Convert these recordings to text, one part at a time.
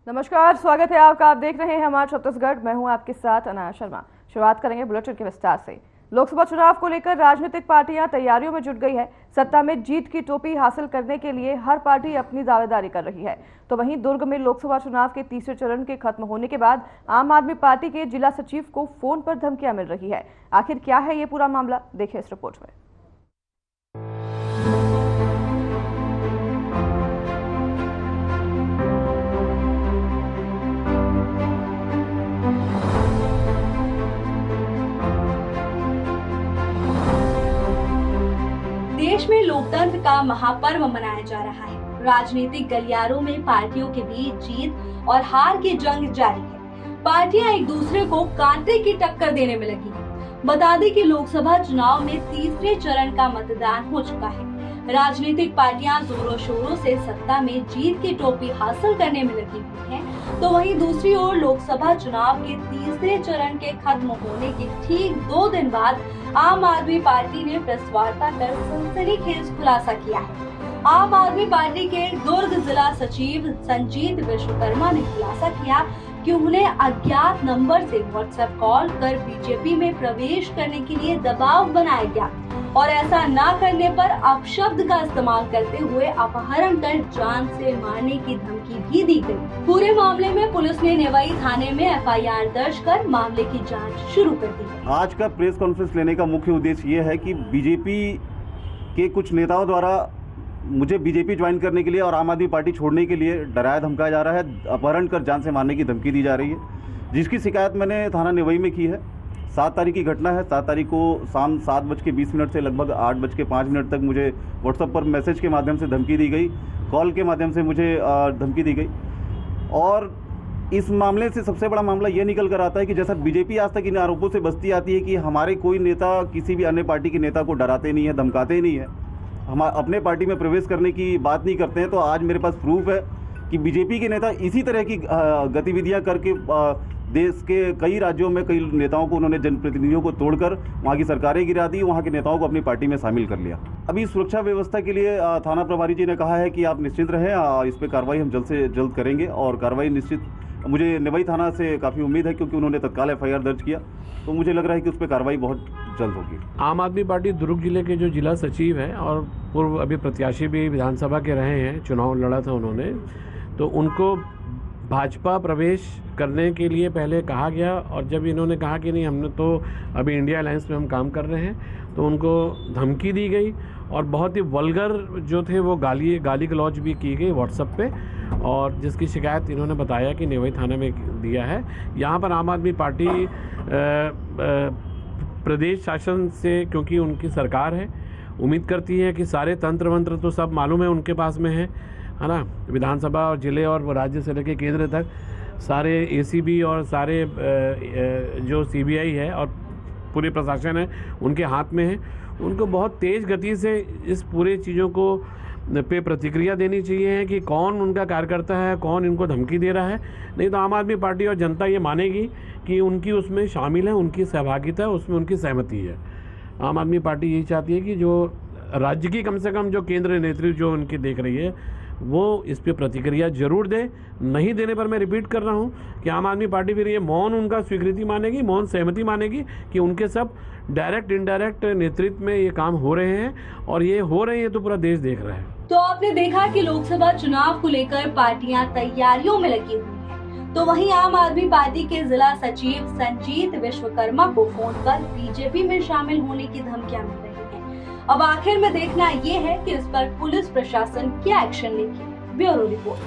नमस्कार, स्वागत है आपका। आप देख रहे हैं हमारा छत्तीसगढ़। मैं हूं आपके साथ अनाया शर्मा। शुरुआत करेंगे बुलेटिन के विस्तार से। लोकसभा चुनाव को लेकर राजनीतिक पार्टियां तैयारियों में जुट गई है। सत्ता में जीत की टोपी हासिल करने के लिए हर पार्टी अपनी दावेदारी कर रही है। तो वहीं दुर्ग में लोकसभा चुनाव के तीसरे चरण के खत्म होने के बाद आम आदमी पार्टी के जिला सचिव को फोन पर धमकियां मिल रही है। आखिर क्या है ये पूरा मामला, देखिए इस रिपोर्ट में। देश में लोकतंत्र का महापर्व मनाया जा रहा है। राजनीतिक गलियारों में पार्टियों के बीच जीत और हार की जंग जारी है। पार्टियां एक दूसरे को कांटे की टक्कर देने में लगी हैं। बता दें कि लोकसभा चुनाव में तीसरे चरण का मतदान हो चुका है। राजनीतिक पार्टियां जोरों शोरों से सत्ता में जीत की टोपी हासिल करने में लगी हुई हैं। तो वहीं दूसरी ओर लोकसभा चुनाव के तीसरे चरण के खत्म होने के ठीक 2 दिन बाद आम आदमी पार्टी ने प्रेस वार्ता कर सनसनीखेज खुलासा किया है। आम आदमी पार्टी के दुर्ग जिला सचिव संजीत विश्वकर्मा ने खुलासा किया कि उन्हें अज्ञात नंबर से व्हाट्सएप कॉल कर बीजेपी में प्रवेश करने के लिए दबाव बनाया गया और ऐसा न करने पर अपशब्द का इस्तेमाल करते हुए अपहरण कर जान से मारने की धमकी भी दी गई। पूरे मामले में पुलिस ने नेवई थाने में एफआईआर दर्ज कर मामले की जांच शुरू कर दी। आज का प्रेस कॉन्फ्रेंस लेने का मुख्य उद्देश्य ये है कि बीजेपी के कुछ नेताओं द्वारा मुझे बीजेपी ज्वाइन करने के लिए और आम आदमी पार्टी छोड़ने के लिए डराया धमकाया जा रहा है, अपहरण कर जान से मारने की धमकी दी जा रही है, जिसकी शिकायत मैंने थाना नेवई में की है। 7 तारीख की घटना है। 7 तारीख को शाम 7:20 से लगभग 8:05 तक मुझे व्हाट्सएप पर मैसेज के माध्यम से धमकी दी गई, कॉल के माध्यम से मुझे धमकी दी गई। और इस मामले से सबसे बड़ा मामला ये निकल कर आता है कि जैसा बीजेपी आज तक इन आरोपों से बचती आती है कि हमारे कोई नेता किसी भी अन्य पार्टी के नेता को डराते नहीं है, धमकाते नहीं है, हम अपने पार्टी में प्रवेश करने की बात नहीं करते हैं। तो आज मेरे पास प्रूफ है कि बीजेपी के नेता इसी तरह की गतिविधियां करके देश के कई राज्यों में कई नेताओं को, उन्होंने जनप्रतिनिधियों को तोड़कर वहां की सरकारें गिरा दी, वहां के नेताओं को अपनी पार्टी में शामिल कर लिया। अभी सुरक्षा व्यवस्था के लिए थाना प्रभारी जी ने कहा है कि आप निश्चिंत रहें, इस पर कार्रवाई हम जल्द से जल्द करेंगे। और कार्रवाई निश्चित, मुझे नेवई थाना से काफ़ी उम्मीद है क्योंकि उन्होंने तत्काल एफआईआर दर्ज किया, तो मुझे लग रहा है कि उस पर कार्रवाई बहुत जल्द होगी। आम आदमी पार्टी दुर्ग जिले के जो जिला सचिव हैं और पूर्व अभी प्रत्याशी भी विधानसभा के रहे हैं, चुनाव लड़ा था उन्होंने, तो उनको भाजपा प्रवेश करने के लिए पहले कहा गया और जब इन्होंने कहा कि नहीं, हमने तो अभी इंडिया अलायंस में हम काम कर रहे हैं, तो उनको धमकी दी गई और बहुत ही वल्गर जो थे वो गाली गलौज भी की गई व्हाट्सएप पे, और जिसकी शिकायत इन्होंने बताया कि नेवई थाना में दिया है। यहाँ पर आम आदमी पार्टी प्रदेश शासन से, क्योंकि उनकी सरकार है, उम्मीद करती है कि सारे तंत्र मंत्र तो सब मालूम है उनके पास में है ना, विधानसभा और जिले और राज्य से लेकर केंद्र तक सारे एसीबी और सारे जो सीबीआई है और पूरे प्रशासन है उनके हाथ में है। उनको बहुत तेज़ गति से इस पूरे चीज़ों को पे प्रतिक्रिया देनी चाहिए कि कौन उनका कार्यकर्ता है, कौन इनको धमकी दे रहा है। नहीं तो आम आदमी पार्टी और जनता ये मानेगी कि उनकी उसमें शामिल है, उनकी सहभागिता है, उसमें उनकी सहमति है। आम आदमी पार्टी यही चाहती है कि जो राज्य की कम से कम जो केंद्रीय नेतृत्व जो उनकी देख रही है वो इस पे प्रतिक्रिया जरूर दे। नहीं देने पर मैं रिपीट कर रहा हूँ कि आम आदमी पार्टी फिर ये मौन उनका स्वीकृति मानेगी, मौन सहमति मानेगी कि उनके सब डायरेक्ट इनडायरेक्ट नेतृत्व में ये काम हो रहे हैं, और ये हो रहे हैं तो पूरा देश देख रहा है। तो आपने देखा कि लोकसभा चुनाव को लेकर पार्टियां तैयारियों में लगी हुई हैं। तो वहीं आम आदमी पार्टी के जिला सचिव संजीत विश्वकर्मा को फोन पर बीजेपी में शामिल होने की धमकियां मिल रही हैं। अब आखिर में देखना ये है कि इस पर पुलिस प्रशासन क्या एक्शन लेगी। Bureau report.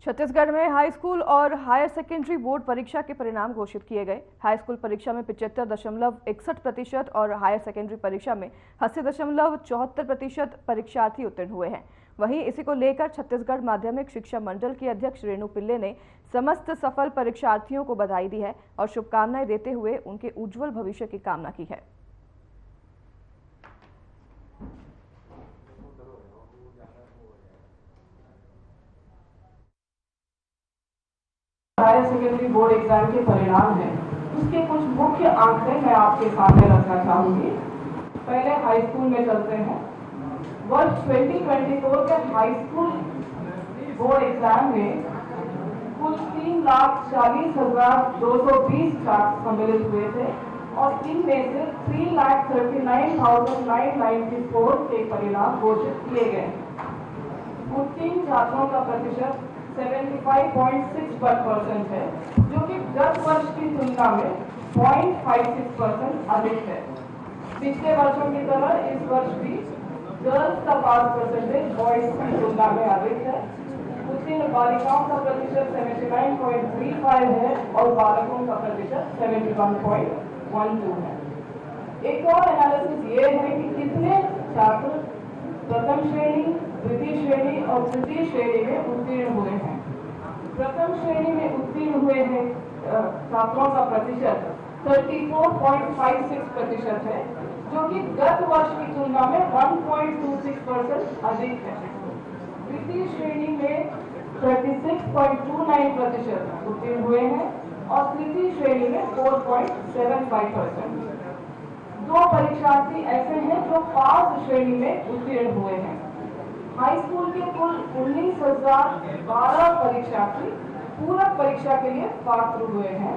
छत्तीसगढ़ में हाई स्कूल और हायर सेकेंडरी बोर्ड परीक्षा के परिणाम घोषित किए गए। हाई स्कूल परीक्षा में 75.61% और हायर सेकेंडरी परीक्षा में 80.74% परीक्षार्थी उत्तीर्ण हुए हैं। वहीं इसी को लेकर छत्तीसगढ़ माध्यमिक शिक्षा मंडल की अध्यक्ष रेणु पिल्ले ने समस्त सफल परीक्षार्थियों को बधाई दी है और शुभकामनाएं देते हुए उनके उज्जवल भविष्य की कामना की है। हायर सेकेंडरी बोर्ड एग्जाम के परिणाम हैं, उसके कुछ मुख्य आंकड़े मैं आपके सामने रखना चाहूंगी। पहले हाई स्कूल में चलते हैं। वर्ष 2024 के हाई स्कूल बोर्ड एग्जाम में कुल 3,40,220 छात्र सम्मिलित हुए थे और इनमें से 3,39,994 के परिणाम घोषित किए गए। उत्तीर्ण छात्रों का प्रतिशत 75.6% है, जो कि गत वर्ष की तुलना में 0.56% अधिक है। पिछले वर्षों की तरह इस वर्ष भी गर्ल्स का पास परसेंटेज बॉयज की तुलना में अधिक है। उत्तीर्ण बालिकाओं का प्रतिशत 79.35 है और बालकों का प्रतिशत 71.12 है। एक और एनालिसिस ये है कि कितने छात्र प्रथम श्रेणी, द्वितीय श्रेणी और तृतीय श्रेणी में उत्तीर्ण हुए हैं। प्रथम श्रेणी में उत्तीर्ण हुए हैं छात्रों का प्रतिशत 34.56% है, जो कि गत वर्ष की तुलना में 1.26% अधिक है। द्वितीय श्रेणी में 36.29% उत्तीर्ण हुए हैं और तृतीय श्रेणी में 4.75%। दो परीक्षार्थी ऐसे हैं जो पास श्रेणी में उत्तीर्ण हुए हैं। हाई स्कूल के कुल 19,012 परीक्षार्थी पूरक परीक्षा के लिए पात्र हुए हैं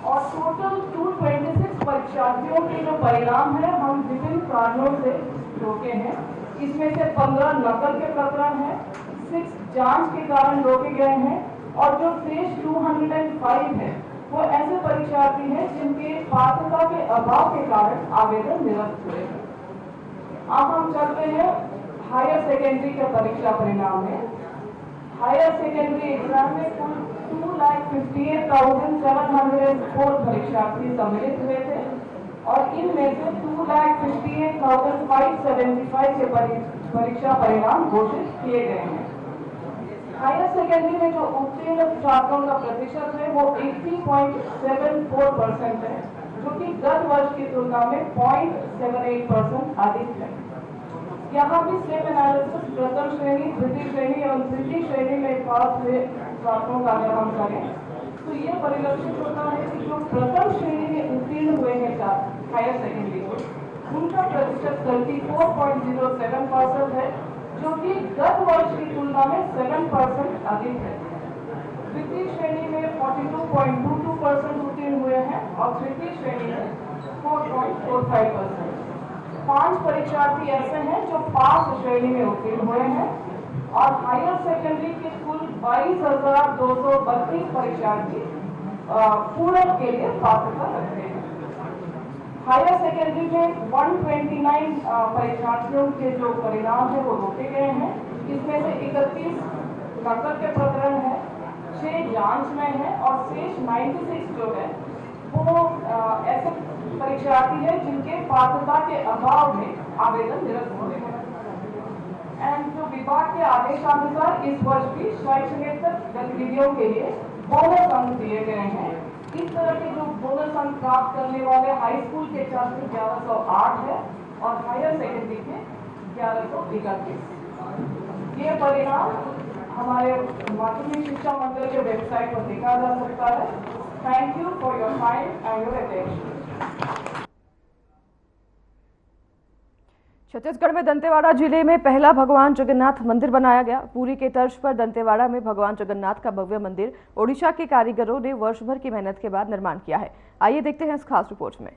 और टोटल 226 परीक्षार्थियों के जो परिणाम है हम विभिन्न कारणों से रोके हैं। इसमें से 15 नकल के प्रकरण हैं, 6 जांच के कारण रोके गए हैं और जो शेष 205 है वो ऐसे परीक्षार्थी हैं जिनके पात्रता के अभाव के कारण आवेदन निरस्त हुए हैं। अब हम चलते हैं हायर सेकेंडरी के परीक्षा परिणाम में। हायर सेकेंडरी एग्जाम में कुल 2,58,704 परीक्षार्थी सम्मिलित हुए थे और इनमें से 2,58,575 के परीक्षा परिणाम घोषित किए गए हैं। हायर सेकेंडरी में जो उत्तीर्ण छात्रों का प्रतिशत है वो 80.74% है, जो कि गत वर्ष की तुलना में 0.78% अधिक है। यहाँ भी सेम एनालिसिस प्रथम श्रेणी, द्वितीय श्रेणी और तृतीय श्रेणी में पास हुए छात्रों का अगर हम करें तो ये परिलक्षित होता है कि जो प्रथम श्रेणी में उत्तीर्ण हुए हैं छात्र हायर सेकेंडरी को, उनका प्रतिशत 34.07% है, जो कि गत वर्ष की तुलना में 7% अधिक है। द्वितीय श्रेणी में 42.22% उत्तीर्ण हुए हैं और तृतीय श्रेणी में 4.45%। 5 परीक्षार्थी ऐसे हैं जो पास श्रेणी में उत्तीर्ण हुए हैं और हायर सेकेंडरी के कुल 22,232 परीक्षार्थी पूरक के लिए पात्रता रखते हैं। हायर सेकेंडरी में 129 परीक्षार्थियों के जो परिणाम है वो रोके गए हैं। इसमें से 31 नकल के प्रकरण है, 6 जांच में है और शेष 96 जो है वो ऐसे परीक्षार्थी है जिनके पात्रता के अभाव में आवेदन निरस्त हुए हैं। एंड जो विभाग के आदेशानुसार इस वर्ष भी शैक्षणिक गतिविधियों के लिए बोनस अंक दिए गए हैं। इस तरह के जो बोनस अंक प्राप्त करने वाले हाई स्कूल के छात्र 1108 है और हायर सेकेंडरी के 1131। ये परिणाम हमारे माध्यमिक शिक्षा मंडल के वेबसाइट पर देखा जा सकता है। Thank you for your time and your attention. Chhattisgarh में दंतेवाड़ा जिले में पहला भगवान जगन्नाथ मंदिर बनाया गया। पुरी के तर्ज पर दंतेवाड़ा में भगवान जगन्नाथ का भव्य मंदिर ओडिशा के कारीगरों ने वर्ष भर की मेहनत के बाद निर्माण किया है। आइए देखते हैं इस खास रिपोर्ट में।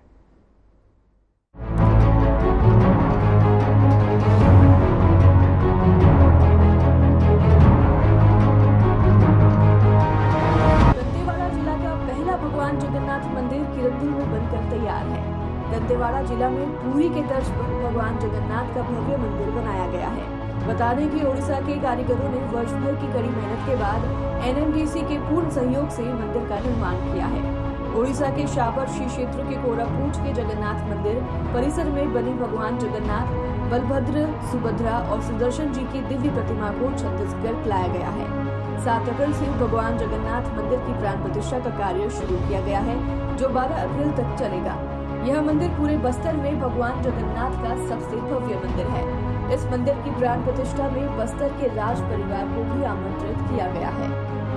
दंतेवाड़ा जिला का पहला भगवान जगन्नाथ मंदिर किरंदुल में बनकर तैयार है। दंतेवाड़ा जिला में पुरी के तर्ज पर भगवान जगन्नाथ का भव्य मंदिर बनाया गया है। बता दें कि ओडिशा के कारीगरों ने वर्ष भर की कड़ी मेहनत के बाद एनएमडीसी के पूर्ण सहयोग से मंदिर का निर्माण किया है। ओडिशा के शाबर श्री क्षेत्र के कोरापूट के जगन्नाथ मंदिर परिसर में बनी भगवान जगन्नाथ, बलभद्र, सुभद्रा और सुदर्शन जी की दिव्य प्रतिमा को छत्तीसगढ़ लाया गया है। 7 अप्रैल से भगवान जगन्नाथ मंदिर की प्राण प्रतिष्ठा का कार्य शुरू किया गया है, जो 12 अप्रैल तक चलेगा। यह मंदिर पूरे बस्तर में भगवान जगन्नाथ का सबसे भव्य मंदिर है। इस मंदिर की प्राण प्रतिष्ठा में बस्तर के राज परिवार को भी आमंत्रित किया गया है।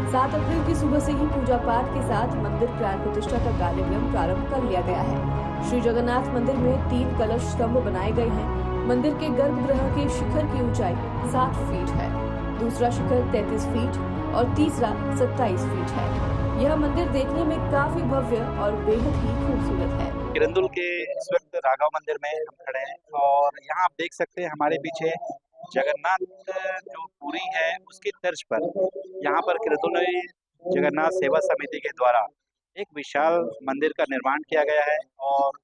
7 अप्रैल की सुबह से ही पूजा पाठ के साथ मंदिर प्राण प्रतिष्ठा का कार्यक्रम प्रारंभ कर लिया गया है। श्री जगन्नाथ मंदिर में 3 कलश स्तंभ बनाए गए हैं। मंदिर के गर्भगृह के शिखर की ऊंचाई 7 फीट है, दूसरा शिखर 33 फीट और तीसरा 27 फीट है। यह मंदिर देखने में काफी भव्य और बेहद ही खूबसूरत है। किरंदुल के इस वक्त राघव मंदिर में हम खड़े हैं और यहाँ आप देख सकते हैं हमारे पीछे जगन्नाथ जो पुरी है उसकी तर्ज पर यहाँ पर किरंदुल में जगन्नाथ सेवा समिति के द्वारा एक विशाल मंदिर का निर्माण किया गया है और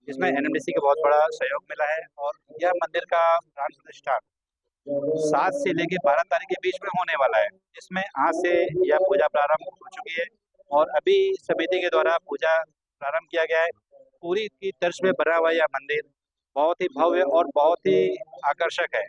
इसमें एनएमडीसी का बहुत बड़ा सहयोग मिला है। और यह मंदिर का प्राण प्रतिष्ठान 7 से लेकर 12 तारीख के बीच में होने वाला है, जिसमें आज से यह पूजा प्रारंभ हो चुकी है और अभी समिति के द्वारा पूजा प्रारंभ किया गया है। पूरी की तर्ज में बना हुआ यह मंदिर बहुत ही भव्य और बहुत ही आकर्षक है।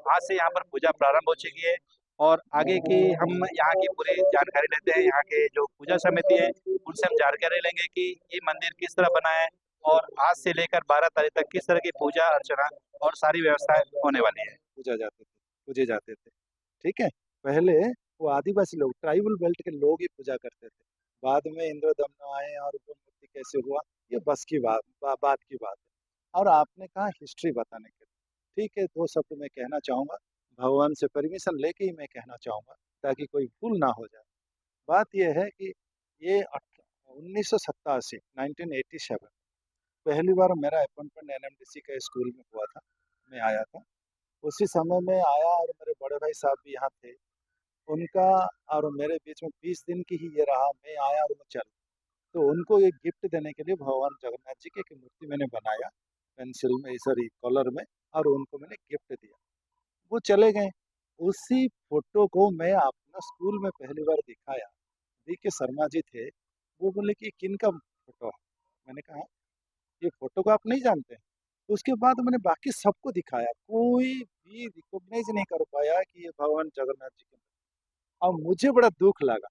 आज से यहाँ पर पूजा प्रारंभ हो चुकी है और आगे की हम यहाँ की पूरी जानकारी लेते हैं। यहाँ के जो पूजा समिति है उनसे हम जानकारी लेंगे कि ये मंदिर किस तरह बना है और आज से लेकर 12 तारीख तक किस तरह की पूजा अर्चना और सारी व्यवस्थाएं होने वाली है। पूजे जाते थे। ठीक है, पहले वो आदिवासी लोग, ट्राइबल बेल्ट के लोग ही पूजा करते थे। बाद में इंद्रदमन आए और वो मूर्ति कैसे हुआ, ये बस की बात की बात है। और आपने कहा हिस्ट्री बताने के लिए, ठीक है, 2 शब्द मैं कहना चाहूँगा, भगवान से परमिशन लेके ही मैं कहना चाहूँगा ताकि कोई भूल ना हो जाए। बात यह है कि ये 1987 1987 पहली बार मेरा अपॉइंटमेंट एनएमडीसी के स्कूल में हुआ था। मैं आया था, उसी समय में आया और मेरे बड़े भाई साहब भी यहाँ थे। उनका और मेरे बीच में 20 दिन की ही ये रहा, मैं आया और मैं चल। तो उनको एक गिफ्ट देने के लिए भगवान जगन्नाथ जी की एक मूर्ति मैंने बनाया पेंसिल में, सॉरी कलर में, और उनको मैंने गिफ्ट दिया। वो चले गए। उसी फोटो को मैं अपना स्कूल में पहली बार दिखाया। के शर्मा जी थे, वो बोले कि किनका फोटो है। मैंने कहा ये फोटो को आप नहीं जानते हैं। उसके बाद मैंने बाकी सबको दिखाया, कोई भी रिकॉग्नाइज नहीं कर पाया कि ये भगवान जगन्नाथ जी के। और मुझे बड़ा दुख लगा।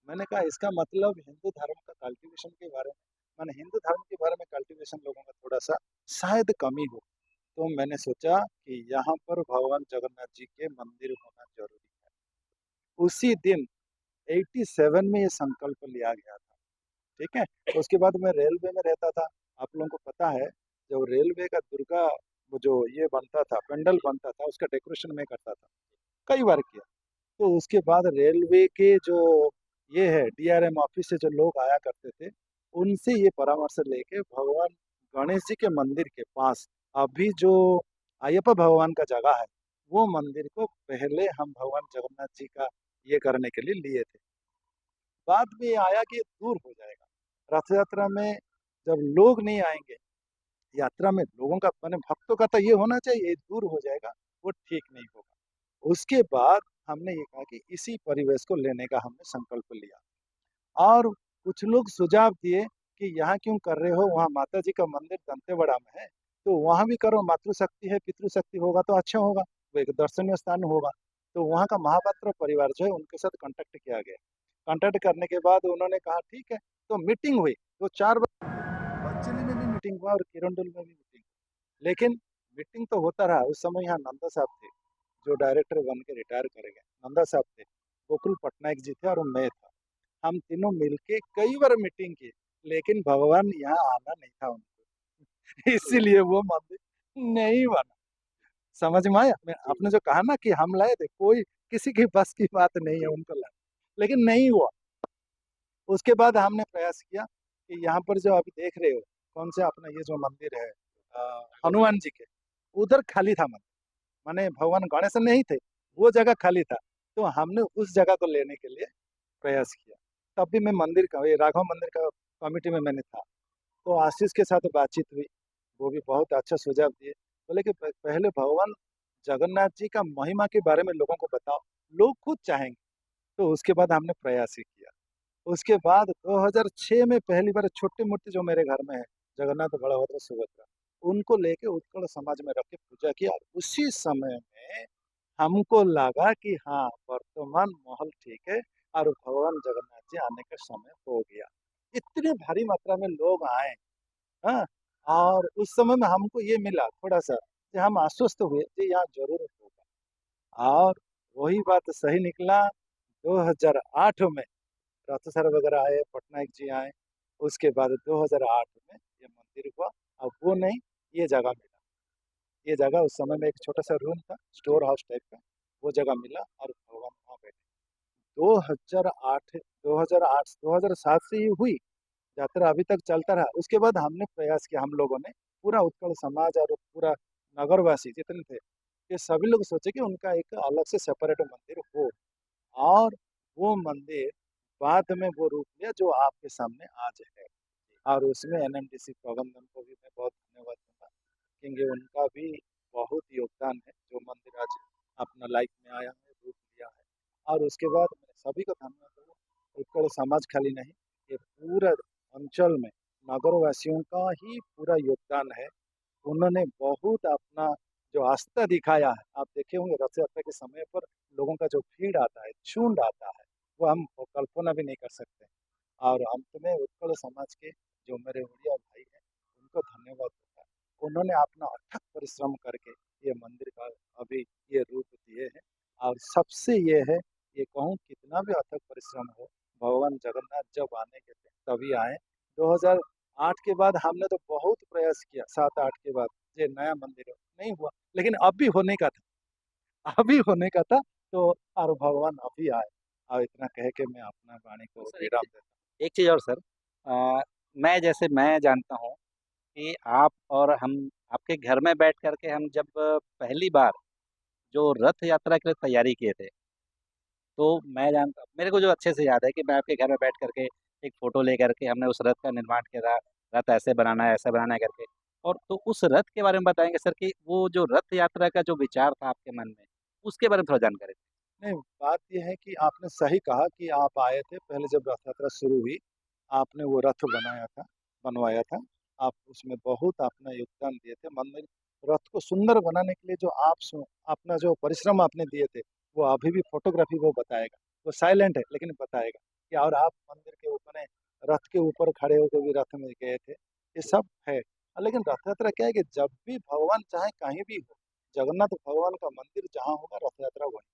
मैंने कहा इसका मतलब हिंदू धर्म का कल्टीवेशन के बारे में, मैंने हिंदू धर्म के बारे में कल्टीवेशन लोगों का थोड़ा सा शायद कमी हो। तो मैंने सोचा कि यहाँ पर भगवान जगन्नाथ जी के मंदिर होना जरूरी है। उसी दिन 87 में ये संकल्प लिया गया था। ठीक है, उसके बाद मैं रेलवे में रहता था। आप लोगों को पता है जब रेलवे का दुर्गा वो जो ये बनता था, पेंडल बनता था, उसका डेकोरेशन मैं करता था, कई बार किया। तो उसके बाद रेलवे के जो ये है डीआरएम ऑफिस से जो लोग आया करते थे, उनसे ये परामर्श लेके भगवान गणेश जी के मंदिर के पास अभी जो अयप्पा भगवान का जगह है, वो मंदिर को पहले हम भगवान जगन्नाथ जी का ये करने के लिए लिए थे। बाद में ये आया कि दूर हो जाएगा। रथ यात्रा में जब लोग नहीं आएंगे, यात्रा में लोगों का माने भक्तों का तो ये होना चाहिए, ये दूर हो जाएगा, वो ठीक नहीं होगा। उसके बाद हमने ये कहा कि इसी परिवेश को लेने का हमने संकल्प लिया। और कुछ लोग सुझाव दिए कि यहाँ क्यों कर रहे हो, वहाँ माता जी का मंदिर दंतेवाड़ा में है, तो वहाँ भी करो, मातृशक्ति है, पितृशक्ति होगा तो अच्छा होगा, वो एक दर्शनीय स्थान होगा। तो वहाँ का महापात्र परिवार जो है उनके साथ कांटेक्ट किया गया। कांटेक्ट करने के बाद उन्होंने कहा ठीक है, तो मीटिंग हुई। तो 4 बच्चेली में भी मीटिंग हुआ और किरंदुल में भी मीटिंग। लेकिन मीटिंग तो होता रहा। उस समय यहाँ नंदा साहब थे जो डायरेक्टर बन के रिटायर कर गए, नंदा साहब थे, गोकुल पटनायक जी थे और मैं था। हम तीनों मिलके कई बार मीटिंग की, लेकिन भगवान यहाँ आना नहीं था उनको इसीलिए वो मंदिर नहीं बना। समझ में आया? मैं आपने जो कहा ना कि हम लाए थे, कोई किसी की बस की बात नहीं है उनको लाए, लेकिन नहीं हुआ। उसके बाद हमने प्रयास किया कि यहाँ पर जो अभी देख रहे हो कौन से अपना ये जो मंदिर है हनुमान जी के, उधर खाली था मंदिर, माने भगवान गणेश नहीं थे, वो जगह खाली था। तो हमने उस जगह को लेने के लिए प्रयास किया। तब भी मैं मंदिर का, ये राघव मंदिर का कमेटी में मैंने था। तो आशीष के साथ बातचीत हुई, वो भी बहुत अच्छा सुझाव दिए। बोले कि पहले भगवान जगन्नाथ जी का महिमा के बारे में लोगों को बताओ, लोग खुद चाहेंगे। तो उसके बाद हमने प्रयास ही किया। उसके बाद 2006 में पहली बार छोटी मूर्ति जो मेरे घर में है, जगन्नाथ बलभद्र सुभद्रा, उनको लेके उत्कल समाज में रख के पूजा किया। उसी समय में हमको लगा कि हाँ, वर्तमान माहौल ठीक है और भगवान जगन्नाथ जी आने का समय हो गया। इतनी भारी मात्रा में लोग आए, हाँ, और उस समय में हमको ये मिला थोड़ा सा कि हम आश्वस्त हुए कि यहाँ जरूर होगा। और वही बात सही निकला। 2008 में रथसर वगैरह आए, पटनायक जी आए, उसके बाद 2008 में ये मंदिर हुआ। अब वो नहीं, ये जगह मिला। ये जगह उस समय में एक छोटा सा रूम था, स्टोर हाउस टाइप का, वो जगह मिला और भगवान वहाँ बैठे। 2008 2008 2007 से ये हुई यात्रा, अभी तक चलता रहा। उसके बाद हमने प्रयास किया, हम लोगों ने, पूरा उत्कल समाज और पूरा नगरवासी जितने थे, ये सभी लोग सोचे कि उनका एक अलग से सेपरेट मंदिर हो। और वो मंदिर बाद में वो रूप लिया जो आपके सामने आज है। और उसमें एनएमडीसी प्रबंधन को भी मैं बहुत धन्यवाद दूंगा, क्योंकि उनका भी बहुत योगदान है। जो मंदिर आज अपना लाइफ में आया है, रूप लिया है। और उसके बाद मैं सभी को धन्यवाद दूंगा, उत्कल समाज खाली नहीं, ये पूरा अंचल में नगरवासियों का ही पूरा योगदान है। उन्होंने बहुत अपना जो आस्था दिखाया है। आप देखे होंगे रथ यात्रा के समय पर लोगों का जो भीड़ आता है, झुंड आता है, वो हम कल्पना भी नहीं कर सकते। और अंत में उत्कल समाज के जो मेरे उड़िया भाई हैं, उनको धन्यवाद दूंगा। उन्होंने अपना अथक परिश्रम करके ये मंदिर का अभी ये रूप दिए हैं। और सबसे ये है, ये कहूँ कितना भी अथक परिश्रम हो, भगवान जगन्नाथ जब आने के थे तभी आए। 2008 के बाद हमने तो बहुत प्रयास किया, 7-8 के बाद ये नया मंदिर हो, नहीं हुआ। लेकिन अब भी होने का था, अभी होने का था। तो और भगवान अभी आए। और इतना कह के मैं अपना वाणी को सर विराम देता एक चीज़ और सर, मैं जानता हूँ कि आप और हम आपके घर में बैठ करके हम जब पहली बार जो रथ यात्रा के लिए तैयारी किए थे, तो मैं जानता मेरे को जो अच्छे से याद है कि मैं आपके घर में बैठ करके एक फ़ोटो लेकर के हमने उस रथ का निर्माण किया था, रथ ऐसे बनाना है करके। और तो उस रथ के बारे में बताएँगे सर कि वो जो रथ यात्रा का जो विचार था आपके मन में, उसके बारे में थोड़ा जानकारी दें? नहीं, बात यह है कि आपने सही कहा कि आप आए थे पहले जब रथ यात्रा शुरू हुई, आपने वो रथ बनाया था, बनवाया था। आप उसमें बहुत अपना योगदान दिए थे। मंदिर रथ को सुंदर बनाने के लिए जो अपना जो परिश्रम आपने दिए थे, वो अभी भी फोटोग्राफी वो बताएगा। वो साइलेंट है लेकिन बताएगा कि और आप मंदिर के ऊपर रथ के ऊपर खड़े होकर भी रथ में गए थे, ये सब है। लेकिन रथ यात्रा क्या है कि जब भी भगवान चाहे कहीं भी हो, जगन्नाथ भगवान का मंदिर जहाँ होगा रथ यात्रा वहीं,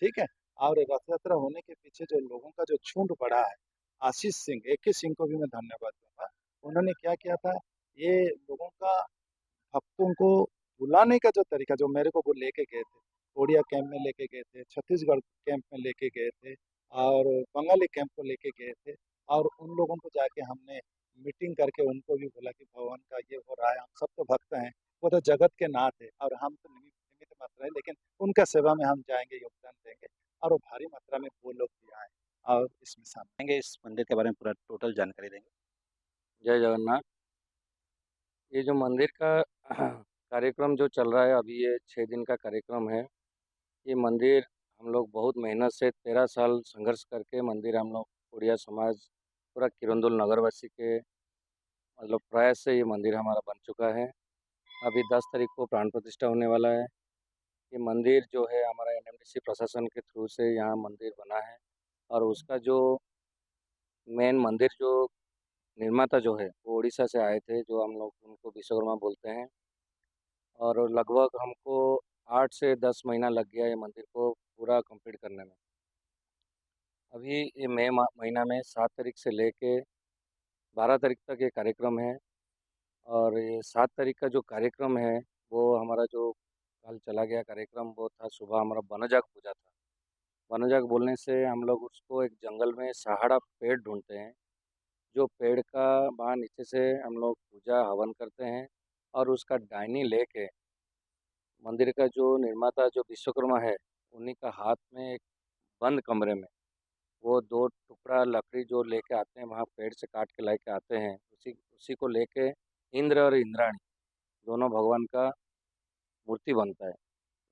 ठीक है। और रथ यात्रा होने के पीछे जो लोगों का जो झुंड बढ़ा है, आशीष सिंह, AK सिंह को भी मैं धन्यवाद दूंगा। उन्होंने क्या किया था, ये लोगों का, भक्तों को बुलाने का जो तरीका, जो मेरे को वो लेके गए थे, ओडिया कैंप में लेके गए थे, छत्तीसगढ़ कैंप में लेके गए थे, और बंगाली कैंप को लेके गए थे। और उन लोगों को जाके हमने मीटिंग करके उनको भी बोला कि भगवान का ये हो रहा है, हम सब तो भक्त हैं, वो तो जगत के नाथ है और हम तो निमित्त निमित्त मात्र है, लेकिन उनका सेवा में हम जाएंगे, योगदान देंगे। और वो भारी मात्रा में वो लोग भी आए और इसमें शामिल। देंगे इस मंदिर के बारे में पूरा टोटल जानकारी देंगे। जय जगन्नाथ। ये जो मंदिर का कार्यक्रम जो चल रहा है अभी, ये 6 दिन का कार्यक्रम है। ये मंदिर हम लोग बहुत मेहनत से 13 साल संघर्ष करके मंदिर हम लोग उड़िया समाज पूरा किरंदुल नगरवासी के मतलब प्रयास से ये मंदिर हमारा बन चुका है। अभी 10 तारीख को प्राण प्रतिष्ठा होने वाला है। ये मंदिर जो है हमारा NMDC प्रशासन के थ्रू से यहाँ मंदिर बना है। और उसका जो मेन मंदिर जो निर्माता जो है वो उड़ीसा से आए थे, जो हम लोग उनको विश्वकर्मा बोलते हैं। और लगभग हमको 8 से 10 महीना लग गया ये मंदिर को पूरा कंप्लीट करने में। अभी ये महीना में 7 तारीख से लेके 12 तारीख तक ये कार्यक्रम है। और ये 7 तारीख का जो कार्यक्रम है वो हमारा जो कल चला गया कार्यक्रम, वो था सुबह हमारा वनजाग पूजा था। वनजाग बोलने से हम लोग उसको एक जंगल में सहाड़ा पेड़ ढूंढते हैं, जो पेड़ का वहाँ नीचे से हम लोग पूजा हवन करते हैं। और उसका डायनी लेके मंदिर का जो निर्माता जो विश्वकर्मा है, उन्हीं का हाथ में एक बंद कमरे में वो 2 टुकड़ा लकड़ी जो लेके आते हैं, वहाँ पेड़ से काट के लेके आते हैं, उसी उसी को लेके इंद्र और इंद्राणी दोनों भगवान का मूर्ति बनता है।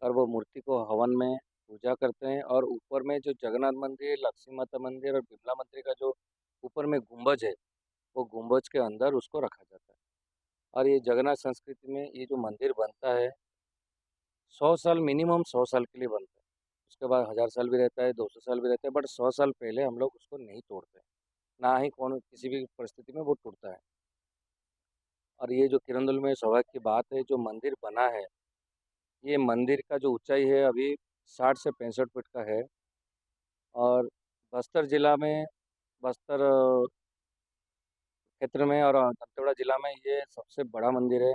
और वो मूर्ति को हवन में पूजा करते हैं। और ऊपर में जो जगन्नाथ मंदिर, लक्ष्मी माता मंदिर और बिमला मंदिर का जो ऊपर में गुंबज है, वो गुंबज के अंदर उसको रखा जाता है। और ये जगन्नाथ संस्कृति में ये जो मंदिर बनता है, 100 साल मिनिमम 100 साल के लिए बनता है। उसके बाद 1000 साल भी रहता है, 200 साल भी रहता है, बट 100 साल पहले हम लोग उसको नहीं तोड़ते, ना ही कौन किसी भी परिस्थिति में वो टूटता है। और ये जो किरंदुल में सौभाग्य की बात है, जो मंदिर बना है, ये मंदिर का जो ऊंचाई है अभी 60 से 65 फीट का है। और बस्तर जिला में, बस्तर क्षेत्र में और दंतेवाड़ा जिला में ये सबसे बड़ा मंदिर है।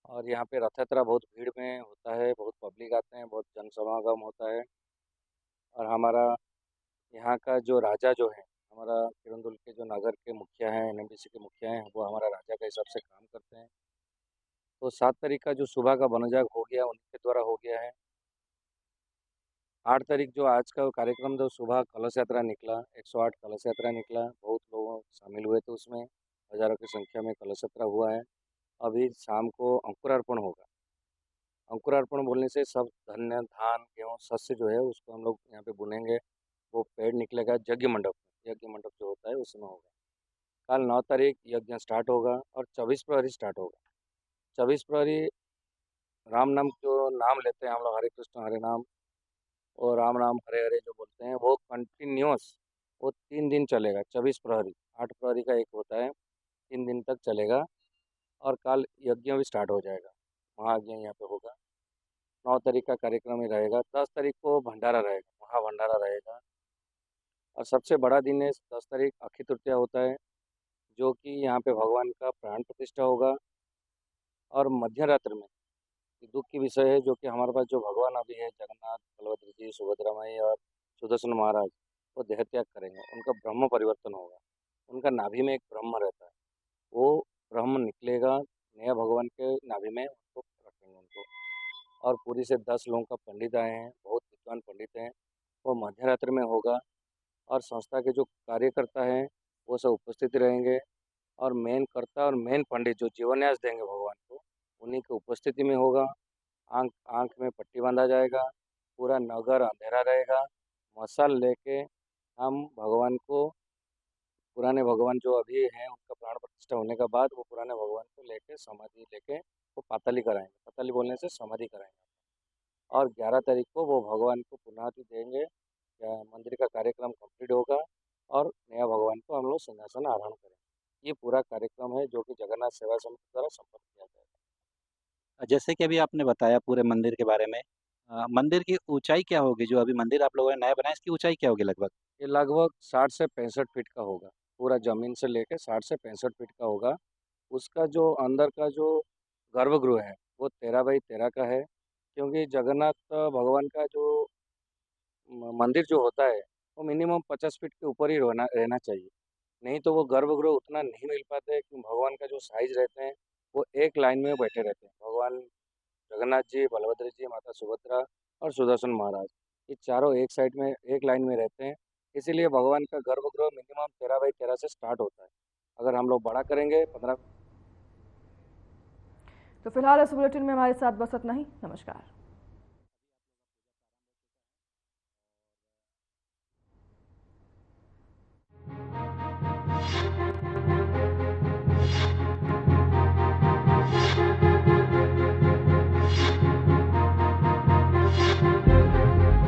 और यहाँ पे रथ यात्रा बहुत भीड़ में होता है, बहुत पब्लिक आते हैं, बहुत जन समागम होता है। और हमारा यहाँ का जो राजा जो है, हमारा किरंदुल के जो नगर के मुखिया हैं, एनएमडीसी के मुखिया हैं, वो हमारा राजा के हिसाब से काम करते हैं। तो 7 तारीख का जो सुबह का बनोजाग हो गया, उनके द्वारा हो गया है। 8 तारीख जो आज का कार्यक्रम, जो सुबह कलश यात्रा निकला, 108 कलश यात्रा निकला, बहुत लोग शामिल हुए थे उसमें, हज़ारों की संख्या में कलश यात्रा हुआ है। अभी शाम को अंकुरार्पण होगा। अंकुरार्पण बोलने से सब धान, गेहूँ, शस्य जो है उसको हम लोग यहाँ पे बुनेंगे, वो पेड़ निकलेगा यज्ञ मंडप में। यज्ञ मंडप जो होता है उसमें होगा। कल 9 तारीख यज्ञ स्टार्ट होगा और 24 प्रहरी स्टार्ट होगा। 24 प्रहरी राम नाम जो नाम लेते हैं हम लोग, हरे कृष्ण हरे नाम और राम नाम हरे हरे जो बोलते हैं, वो कंटिन्यूअस वो 3 दिन चलेगा। 24 प्रहरी, 8 प्रहरी का एक होता है, 3 दिन तक चलेगा। और कल यज्ञ भी स्टार्ट हो जाएगा, महायज्ञ यहाँ पे होगा। 9 तारीख का कार्यक्रम ही रहेगा। 10 तारीख को भंडारा रहेगा, महाभंडारा रहेगा। और सबसे बड़ा दिन है 10 तारीख, अक्षय तृतीया होता है, जो कि यहाँ पे भगवान का प्राण प्रतिष्ठा होगा। और मध्य रात्र में ये दुख की विषय है, जो कि हमारे पास जो भगवान अभी है, जगन्नाथ, बलभद्र जी, सुभद्रा माई और सुदर्शन महाराज, वो देह त्याग करेंगे। उनका ब्रह्म परिवर्तन होगा। उनका नाभि में एक ब्रह्म रहता है, वो ब्रह्म निकलेगा, नया भगवान के नाभि में उनको रखेंगे उनको। और पूरी से 10 लोगों का पंडित आए हैं, बहुत विद्वान पंडित हैं, वो मध्य रात्र में होगा। और संस्था के जो कार्यकर्ता हैं वो सब उपस्थित रहेंगे। और मेन कर्ता और मेन पंडित जो जीवन्यास देंगे भगवान को, उन्हीं की उपस्थिति में होगा। आँख आँख में पट्टी बांधा जाएगा, पूरा नगर अंधेरा रहेगा। मशाल लेके हम भगवान को, पुराने भगवान जो अभी हैं उनका प्राण प्रतिष्ठा होने के बाद, वो पुराने भगवान को लेके समाधि लेके वो पाताली कराएंगे। पाताली बोलने से समाधि कराएंगे। और 11 तारीख को वो भगवान को पुनाति देंगे, या मंदिर का कार्यक्रम कंप्लीट होगा और नया भगवान को हम लोग सिंहासन आरोहण करेंगे। ये पूरा कार्यक्रम है जो कि जगन्नाथ सेवा समिति द्वारा संपन्न किया जाएगा। जैसे कि अभी आपने बताया पूरे मंदिर के बारे में, मंदिर की ऊंचाई क्या होगी? जो अभी मंदिर आप लोगों ने नया बनाया, इसकी ऊंचाई क्या होगी लगभग? ये लगभग 60 से 65 फीट का होगा। पूरा ज़मीन से लेके 60 से 65 फीट का होगा। उसका जो अंदर का जो गर्भगृह है वो 13 बाई 13 का है, क्योंकि जगन्नाथ भगवान का जो मंदिर जो होता है वो मिनिमम 50 फीट के ऊपर ही रहना चाहिए। नहीं तो वो गर्भगृह उतना नहीं मिल पाते, क्योंकि भगवान का जो साइज रहते हैं वो एक लाइन में बैठे रहते हैं। भगवान जगन्नाथ जी, बलभद्र जी, माता सुभद्रा और सुदर्शन महाराज, ये चारों एक साइड में एक लाइन में रहते हैं। इसीलिए भगवान का गर्भगृह मिनिमम 13 बाई 13 से स्टार्ट होता है। अगर हम लोग बड़ा करेंगे 15। तो फिलहाल इस बुलेटिन में हमारे साथ बस इतना ही। नमस्कार।